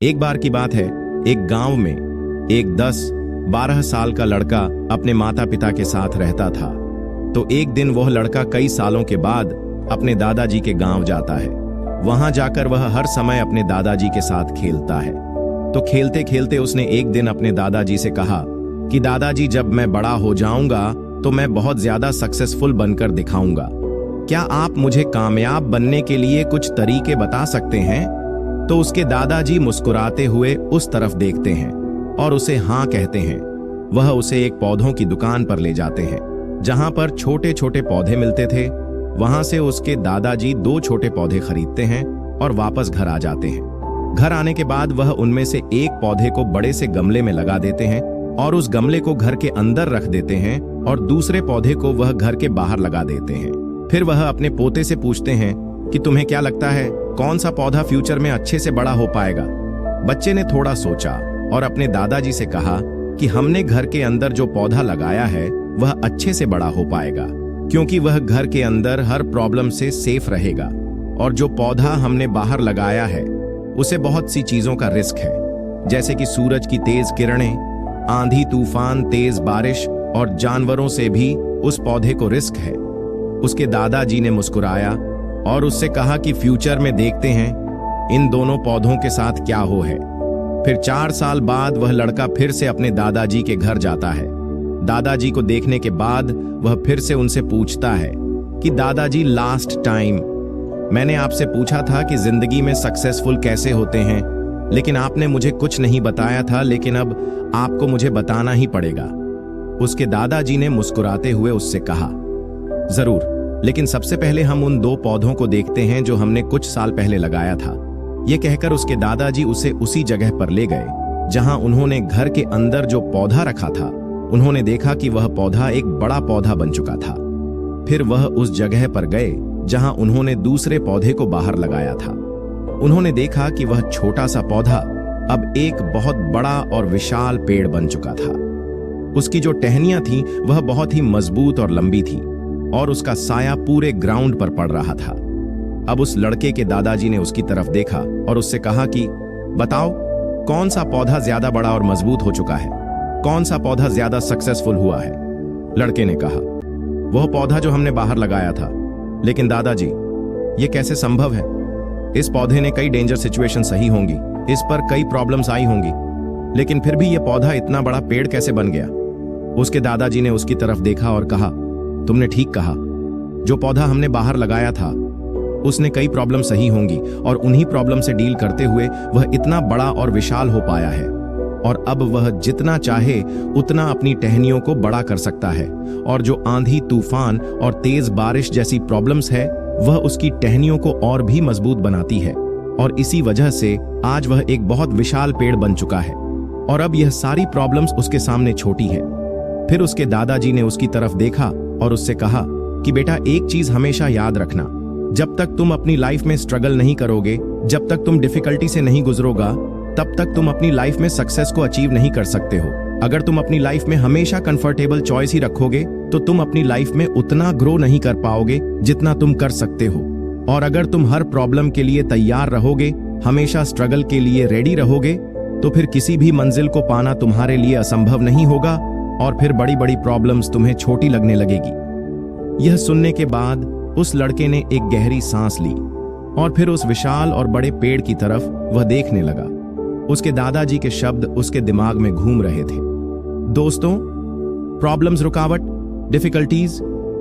एक बार की बात है, एक गांव में एक 10-12 साल का लड़का अपने माता पिता के साथ रहता था। तो एक दिन वह लड़का कई सालों के बाद अपने दादाजी के गांव जाता है। वहां जाकर वह हर समय अपने दादाजी के साथ खेलता है। तो खेलते खेलते उसने एक दिन अपने दादाजी से कहा कि दादाजी, जब मैं बड़ा हो जाऊंगा तो मैं बहुत ज्यादा सक्सेसफुल बनकर दिखाऊंगा। क्या आप मुझे कामयाब बनने के लिए कुछ तरीके बता सकते हैं? तो उसके दादाजी मुस्कुराते हुए उस तरफ देखते हैं और उसे हाँ कहते हैं। वह उसे एक पौधों की दुकान पर ले जाते हैं जहां पर छोटे छोटे पौधे मिलते थे। वहां से उसके दादाजी 2 छोटे पौधे खरीदते हैं और वापस घर आ जाते हैं। घर आने के बाद वह उनमें से एक पौधे को बड़े से गमले में लगा देते हैं और उस गमले को घर के अंदर रख देते हैं और दूसरे पौधे को वह घर के बाहर लगा देते हैं। फिर वह अपने पोते से पूछते हैं कि तुम्हें क्या लगता है कौन सा पौधा फ्यूचर में अच्छे से बड़ा हो पाएगा? बच्चे ने थोड़ा सोचा और अपने दादाजी से कहा कि हमने घर के अंदर जो पौधा लगाया है वह अच्छे से बड़ा हो पाएगा, क्योंकि वह घर के अंदर हर प्रॉब्लम से सेफ रहेगा। और जो पौधा हमने बाहर लगाया है उसे बहुत सी चीजों का रिस्क है, जैसे कि सूरज की तेज किरणें, आंधी तूफान, तेज बारिश और जानवरों से भी उस पौधे को रिस्क है। उसके दादाजी ने मुस्कुराया और उससे कहा कि फ्यूचर में देखते हैं इन दोनों पौधों के साथ क्या हो है। फिर 4 साल बाद वह लड़का फिर से अपने दादाजी के घर जाता है। दादाजी को देखने के बाद वह फिर से उनसे पूछता है कि दादाजी, लास्ट टाइम मैंने आपसे पूछा था कि जिंदगी में सक्सेसफुल कैसे होते हैं, लेकिन आपने मुझे कुछ नहीं बताया था, लेकिन अब आपको मुझे बताना ही पड़ेगा। उसके दादाजी ने मुस्कुराते हुए उससे कहा, जरूर, लेकिन सबसे पहले हम उन 2 पौधों को देखते हैं जो हमने कुछ साल पहले लगाया था। यह कहकर उसके दादाजी उसे उसी जगह पर ले गए जहां उन्होंने घर के अंदर जो पौधा रखा था। उन्होंने देखा कि वह पौधा एक बड़ा पौधा बन चुका था। फिर वह उस जगह पर गए जहां उन्होंने दूसरे पौधे को बाहर लगाया था। उन्होंने देखा कि वह छोटा सा पौधा अब एक बहुत बड़ा और विशाल पेड़ बन चुका था। उसकी जो टहनियां थीं वह बहुत ही मजबूत और लंबी थी और उसका साया पूरे ग्राउंड पर पड़ रहा था। अब उस लड़के के दादाजी ने उसकी तरफ देखा और उससे कहा कि बताओ, कौन सा पौधा ज्यादा बड़ा और मजबूत हो चुका है? कौन सा पौधा ज्यादा सक्सेसफुल हुआ है? लड़के ने कहा, वह पौधा जो हमने बाहर लगाया था। लेकिन दादाजी, ये कैसे संभव है? इस पौधे ने कई डेंजर सिचुएशन सही होंगी, इस पर कई प्रॉब्लम्स आई होंगी, लेकिन फिर भी यह पौधा इतना बड़ा पेड़ कैसे बन गया? उसके दादाजी ने उसकी तरफ देखा और कहा, तुमने ठीक कहा, जो पौधा हमने बाहर लगाया था उसने कई प्रॉब्लम सही होंगी और उन्हीं प्रॉब्लम से डील करते हुए वह इतना बड़ा और विशाल हो पाया है। और अब वह जितना चाहे उतना अपनी टहनियों को बड़ा कर सकता है। और जो आंधी तूफान और तेज बारिश जैसी प्रॉब्लम्स है वह उसकी टहनियों को और भी मजबूत बनाती है। और इसी वजह से आज वह एक बहुत विशाल पेड़ बन चुका है और अब यह सारी प्रॉब्लम्स उसके सामने छोटी है। फिर उसके दादाजी ने उसकी तरफ देखा और उससे कहा कि बेटा, एक चीज हमेशा याद रखना, जब तक तुम अपनी लाइफ में स्ट्रगल नहीं करोगे, जब तक तुम डिफिकल्टी से नहीं गुजरोगा, तब तक तुम अपनी लाइफ में सक्सेस को अचीव नहीं कर सकते हो। अगर तुम अपनी लाइफ में हमेशा कंफर्टेबल चॉइस ही रखोगे तो तुम अपनी लाइफ में उतना ग्रो नहीं कर पाओगे जितना तुम कर सकते हो। और अगर तुम हर प्रॉब्लम के लिए तैयार रहोगे, हमेशा स्ट्रगल के लिए रेडी रहोगे, तो फिर किसी भी मंजिल को पाना तुम्हारे लिए असंभव नहीं होगा और फिर बड़ी बड़ी प्रॉब्लम्स तुम्हें छोटी लगने लगेगी। यह सुनने के बाद उस लड़के ने एक गहरी सांस ली और फिर उस विशाल और बड़े पेड़ की तरफ वह देखने लगा। उसके दादाजी के शब्द उसके दिमाग में घूम रहे थे। दोस्तों, प्रॉब्लम्स, रुकावट, डिफिकल्टीज,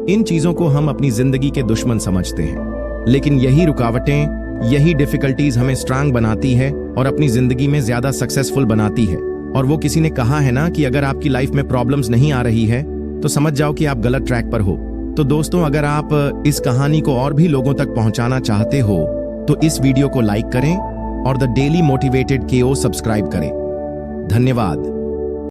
इन चीजों को हम अपनी जिंदगी के दुश्मन समझते हैं, लेकिन यही रुकावटें, यही डिफिकल्टीज हमें स्ट्रांग बनाती है और अपनी जिंदगी में ज्यादा सक्सेसफुल बनाती है। और वो किसी ने कहा है ना कि अगर आपकी लाइफ में प्रॉब्लम्स नहीं आ रही है तो समझ जाओ कि आप गलत ट्रैक पर हो। तो दोस्तों, अगर आप इस कहानी को और भी लोगों तक पहुंचाना चाहते हो तो इस वीडियो को लाइक करें और the daily motivated KO subscribe करें। धन्यवाद।